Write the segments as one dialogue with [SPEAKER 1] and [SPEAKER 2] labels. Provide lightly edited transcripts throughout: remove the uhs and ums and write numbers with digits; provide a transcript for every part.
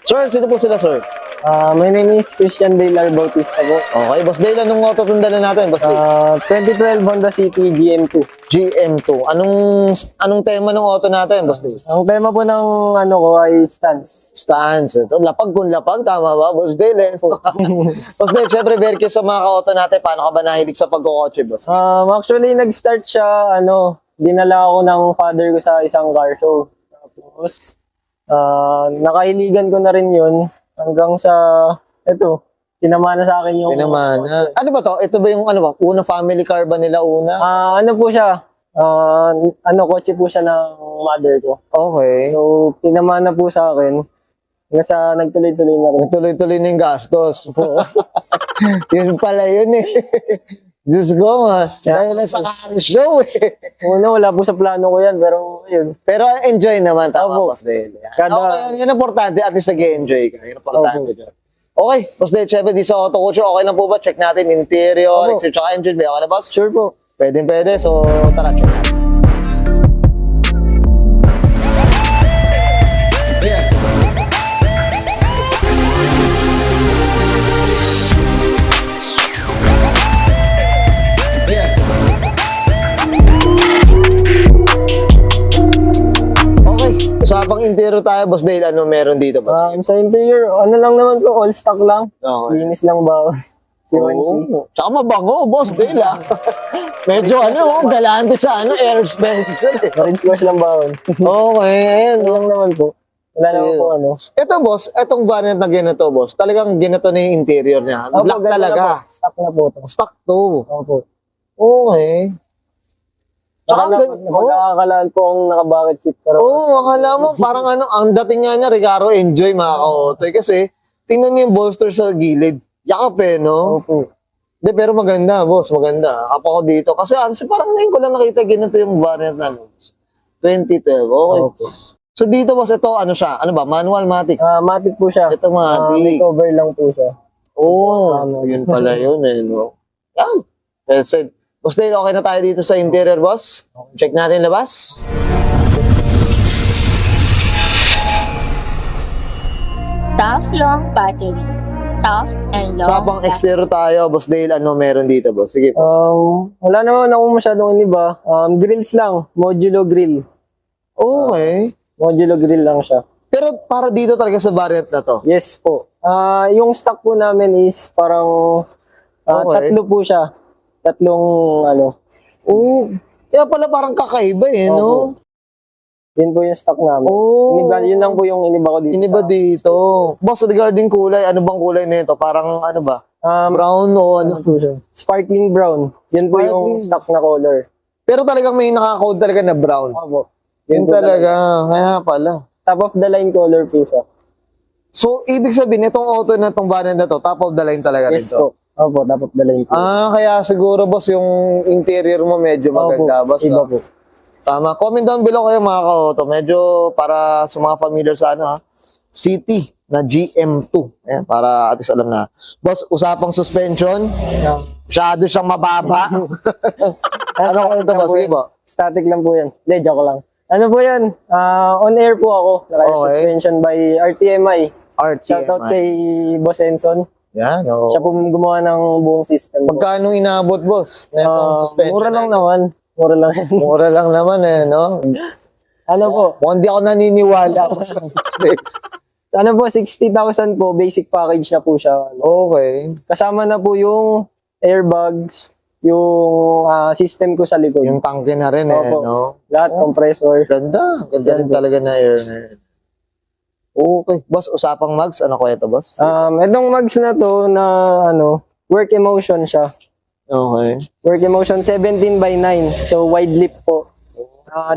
[SPEAKER 1] Sir, sino po sila, sir?
[SPEAKER 2] My name is Christian Dale Bautista po.
[SPEAKER 1] Okay, Boss Dale, anong auto itong dala natin, Boss Dale?
[SPEAKER 2] 2012 Honda City GM2.
[SPEAKER 1] GM2. Anong tema ng auto natin, Boss Dale?
[SPEAKER 2] Ang tema po ng ano ko ay stance.
[SPEAKER 1] Stance. Ito, lapag kung lapag. Tama ba, Boss Dale? Boss Dale, syempre, very curious sa mga ka-auto natin. Paano ka ba nahilig sa pagkukotse, Boss?
[SPEAKER 2] Actually, nag-start siya, dinala ako ng father ko sa isang car show. Tapos, nakahiligan ko na rin yun hanggang sa, tinamana sa akin yung...
[SPEAKER 1] Pinamana. Ano ba to? Ito ba yung, una family car ba nila una?
[SPEAKER 2] Ano po siya? Kotse po siya ng mother ko.
[SPEAKER 1] Okay.
[SPEAKER 2] So, pinamana po sa akin. Hanggang sa nagtuloy-tuloy na rin.
[SPEAKER 1] Tuloy-tuloy na yung gastos. Yun pala yun eh. Diyos ko, dahil lang sa car show eh.
[SPEAKER 2] Una, wala po sa plano ko yan, pero yun.
[SPEAKER 1] Pero enjoy naman, tama,
[SPEAKER 2] Opo.
[SPEAKER 1] Boss Dale.
[SPEAKER 2] Kada-
[SPEAKER 1] Okay, yun ang importante, at least nag-enjoy ka. Yun ang importante dyan. Okay, Boss Dale, syempre di sa auto culture, okay lang po ba? Check natin interior,
[SPEAKER 2] Opo.
[SPEAKER 1] exterior, tsaka engine. Okay na, boss?
[SPEAKER 2] Sure po.
[SPEAKER 1] Pwede. So, tara, check natin. Okay, usapang interior tayo, Boss Dale. Ano meron dito, boss?
[SPEAKER 2] Sa interior, ano lang naman po, all stock lang.
[SPEAKER 1] Okay.
[SPEAKER 2] Linis lang ba? Si Wansi.
[SPEAKER 1] Oo. Tsaka mabango, Boss Dale, ah. Medyo, galante sa, air Spencer, eh.
[SPEAKER 2] Rinse wash lang ba?
[SPEAKER 1] Okay, ayan.
[SPEAKER 2] Ano lang naman po. Wala naman po
[SPEAKER 1] Ito, boss, etong variant na ganito, boss, talagang ganito na yung interior niya.
[SPEAKER 2] Opo,
[SPEAKER 1] Black
[SPEAKER 2] ganun
[SPEAKER 1] talaga.
[SPEAKER 2] na po. Stock na po to.
[SPEAKER 1] Stock to.
[SPEAKER 2] Opo.
[SPEAKER 1] Okay. Tsaka,
[SPEAKER 2] Magkakakalaan po ang naka-bucket seat. Pero
[SPEAKER 1] akala mo, parang ang dating nga niya, Recaro, enjoy mga ka-auto. Kasi, tingnan niyo yung bolster sa gilid. Yakap eh, no?
[SPEAKER 2] Opo.
[SPEAKER 1] De, pero maganda, boss, maganda. Ako dito. Kasi, parang ngayon ko lang nakita ganito yung variant na, 2012. Okay.
[SPEAKER 2] Opo.
[SPEAKER 1] So, dito, boss, ito, siya? Ano ba? Manual, matic?
[SPEAKER 2] Matic po siya.
[SPEAKER 1] Ito, matic.
[SPEAKER 2] Makeover lang po siya.
[SPEAKER 1] Yun pala yun eh, no? Yan. Well said. Boss Dale, okay na tayo dito sa interior, boss? Check natin labas.
[SPEAKER 3] Tough long battery. Tough and long
[SPEAKER 1] Sa pang exterior tayo, Boss Dale, ano meron dito, boss? Sige po.
[SPEAKER 2] Wala naman ako masyadong iniba. Grills lang. Modulo grill.
[SPEAKER 1] Okay.
[SPEAKER 2] Modulo grill lang siya.
[SPEAKER 1] Pero para dito talaga sa variant na to.
[SPEAKER 2] Yes po. Yung stock po namin is parang
[SPEAKER 1] Okay.
[SPEAKER 2] tatlo po siya. Tatlong
[SPEAKER 1] Oo. Kaya pala parang kakaiba eh, no?
[SPEAKER 2] Yun po yung stock namin.
[SPEAKER 1] Oo.
[SPEAKER 2] Yun lang po yung iniba ko dito.
[SPEAKER 1] Iniba dito. Boss, regarding kulay, ano bang kulay nito? Parang ano ba? Brown o ano?
[SPEAKER 2] Sparkling brown. Yun po yung
[SPEAKER 1] Sparkling.
[SPEAKER 2] stock na color.
[SPEAKER 1] Pero talagang may nakakode talaga na brown.
[SPEAKER 2] Opo.
[SPEAKER 1] Yun
[SPEAKER 2] po
[SPEAKER 1] talaga. Kaya pala.
[SPEAKER 2] Top of the line color po siya.
[SPEAKER 1] So, ibig sabihin, itong auto na itong variant na to, top of the line talaga
[SPEAKER 2] Yes
[SPEAKER 1] rin to.
[SPEAKER 2] po. Opo, top of the line po.
[SPEAKER 1] Kaya siguro, boss, yung interior mo medyo maganda,
[SPEAKER 2] Opo,
[SPEAKER 1] boss.
[SPEAKER 2] iba
[SPEAKER 1] No?
[SPEAKER 2] po.
[SPEAKER 1] Tama. Comment down below kayo, mga ka-auto. Medyo para sa mga familiar sa City na GM2. Ayan, para at least alam na. Boss, usapang suspension, masyado siyang mababa. Ano ko ito, boss? Sige po.
[SPEAKER 2] Static lang po yan. Hindi, joke lang. Ano po yan? On air po ako. Naka-suspension by RTMI. Shoutout
[SPEAKER 1] RTMI.
[SPEAKER 2] kay Boss Enson.
[SPEAKER 1] Yan, oo.
[SPEAKER 2] Siya po gumawa ng buong system.
[SPEAKER 1] Magkano inabot, boss? Na itong suspension?
[SPEAKER 2] Mura lang
[SPEAKER 1] na ito?
[SPEAKER 2] naman. Mura lang yan.
[SPEAKER 1] Mura lang naman eh, no?
[SPEAKER 2] Ano po?
[SPEAKER 1] Mukhang di ako naniniwala.
[SPEAKER 2] Ano po, 60,000 po. Basic package na po siya.
[SPEAKER 1] Okay.
[SPEAKER 2] Kasama na po yung airbags, yung system ko sa likod.
[SPEAKER 1] Yung tangke na rin eh,
[SPEAKER 2] Opo.
[SPEAKER 1] no?
[SPEAKER 2] Lahat, compressor.
[SPEAKER 1] Ganda. Ganda rin talaga na air na yun. Okay. Boss, usapang mags. Ano ko ito, boss?
[SPEAKER 2] Itong mags na to na work emotion siya.
[SPEAKER 1] Okay.
[SPEAKER 2] Work emotion 17 by 9. So wide lip po.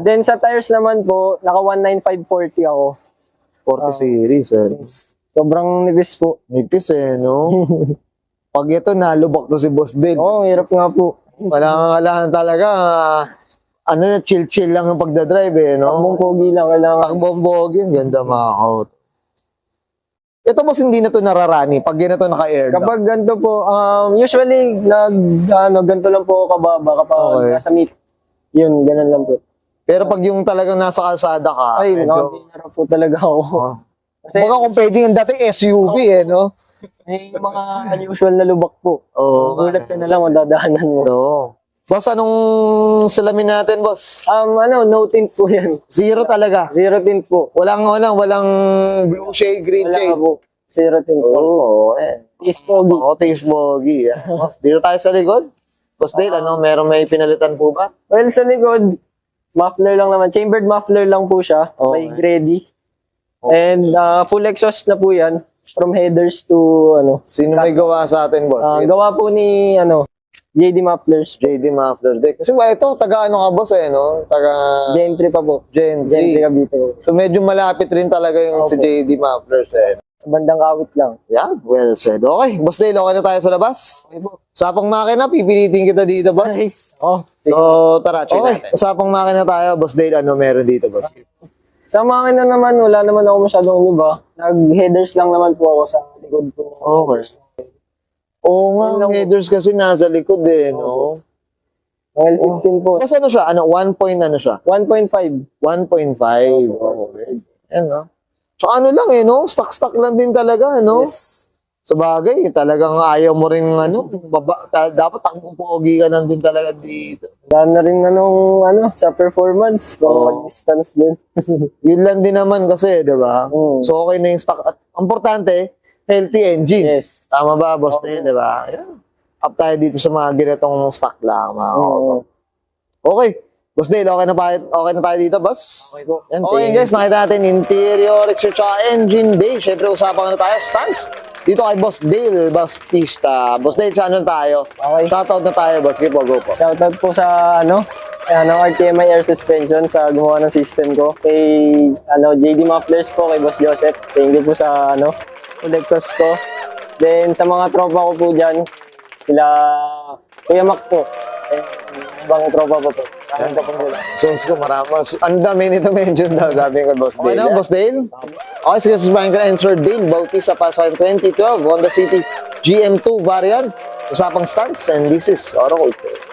[SPEAKER 2] Then sa tires naman po, naka 195/40 ako.
[SPEAKER 1] 40 series, eh.
[SPEAKER 2] Sobrang nipis po.
[SPEAKER 1] Nipis eh, no? Pag ito, nalubak to si Boss Dale.
[SPEAKER 2] Oo, hirap nga po.
[SPEAKER 1] Kailangan talaga, chill-chill lang yung pagdadrive eh, no?
[SPEAKER 2] Takbong pogi lang kailangan.
[SPEAKER 1] Takbong bogi, ang ganda mga out. Ito boss, hindi na to nararani pag ganito naka-air down.
[SPEAKER 2] Kapag ganito po, usually, ganito lang po ako kababa kapag nasa meet. Yun, ganun lang po.
[SPEAKER 1] Pero pag yung talagang nasa kalsada ka,
[SPEAKER 2] Ay,
[SPEAKER 1] medyo...
[SPEAKER 2] nakabihira po talaga ako. Kasi
[SPEAKER 1] Baga kung pwedeng ang dating SUV no?
[SPEAKER 2] may mga unusual na lubak po.
[SPEAKER 1] Oo.
[SPEAKER 2] Gulat ka na lang, madadaanan mo.
[SPEAKER 1] Oo. Boss, anong salamin natin, boss?
[SPEAKER 2] No tint po yan.
[SPEAKER 1] Zero talaga.
[SPEAKER 2] Zero tint po.
[SPEAKER 1] Walang blue shade, green
[SPEAKER 2] Wala
[SPEAKER 1] shade.
[SPEAKER 2] po. Zero tint po.
[SPEAKER 1] Oo, eh.
[SPEAKER 2] Is pogi.
[SPEAKER 1] Oo, taste bogi. Boss, dito tayo sa likod. Boss Dale, meron may pinalitan po ba?
[SPEAKER 2] Well, sa likod, muffler lang naman. Chambered muffler lang po siya.
[SPEAKER 1] Okay.
[SPEAKER 2] May ready. And full exhaust na po yan. From headers to
[SPEAKER 1] Sino may gawa sa atin, boss?
[SPEAKER 2] gawa po ni JD Mufflers.
[SPEAKER 1] JD Muffler Deck. Kasi ba ito, taga ka boss no? Taga
[SPEAKER 2] Gen 3 pa po.
[SPEAKER 1] Gen
[SPEAKER 2] Gen 3
[SPEAKER 1] 3.
[SPEAKER 2] Cavite po.
[SPEAKER 1] So medyo malapit rin talaga yung si
[SPEAKER 2] Opo.
[SPEAKER 1] JD Mufflers
[SPEAKER 2] Sa bandang kawit lang.
[SPEAKER 1] Yeah, well said. Okay, boss Dale, okay na tayo sa labas?
[SPEAKER 2] Okay po.
[SPEAKER 1] Usapang makina, pipilitin kita dito, boss.
[SPEAKER 2] Oh,
[SPEAKER 1] So, tara, check natin. Usapang makina tayo, boss Dale, meron dito, boss?
[SPEAKER 2] sa makina naman, wala naman ako masyadong iba. Nag-headers lang naman po ako sa likod po.
[SPEAKER 1] Okay. Oo nga,
[SPEAKER 2] Yun lang
[SPEAKER 1] ang
[SPEAKER 2] po.
[SPEAKER 1] headers kasi nasa likod no?
[SPEAKER 2] L15 po.
[SPEAKER 1] Kasi ano siya? 1 point siya?
[SPEAKER 2] 1.5.
[SPEAKER 1] 1.5. Okay. Yan, no? So ano lang no? Stock lang din talaga, no?
[SPEAKER 2] Yes.
[SPEAKER 1] Sa bagay, talagang ayaw mo rin dapat takbong pogi ka lang din talaga dito.
[SPEAKER 2] Dahil na rin sa performance.
[SPEAKER 1] Oo.
[SPEAKER 2] Distance din.
[SPEAKER 1] Yun lang din naman kasi, di ba?
[SPEAKER 2] Mm.
[SPEAKER 1] So okay na yung stock. At importante, healthy engine.
[SPEAKER 2] Yes.
[SPEAKER 1] Tama ba, boss? Di ba? Yeah. Up tayo dito sa mga ginetong stock lang, mga
[SPEAKER 2] Oo.
[SPEAKER 1] Okay. Boss Dale, okay na tayo dito, boss?
[SPEAKER 2] Okay po.
[SPEAKER 1] Yan, okay guys, nakita natin interior, exterior, engine bay. Siyempre, usapan na tayo, stance. Dito kay Boss Dale, Boss Pista. Boss Dale, channel tayo.
[SPEAKER 2] Okay.
[SPEAKER 1] Shoutout na tayo, boss. Go po.
[SPEAKER 2] Shoutout po sa RTMI Air Suspension sa gumawa ng system ko. Kay JD Mufflers po, kay Boss Joseph. Thank you po sa full exhaust ko. Then sa mga tropa ko po dyan, sila Kuya Mac po. Ibang tropa pa po. Kanan pa po sila.
[SPEAKER 1] Sounds ko, marami. Ang dami nito mention daw, sabi ko, Boss Dale. Okay na, Boss Dale? Okay, sige, sasabihin ko na, Sir Dale Bautista pa sa 2012, Honda City GM2 variant. Usapang stance, and this is Oro Culture.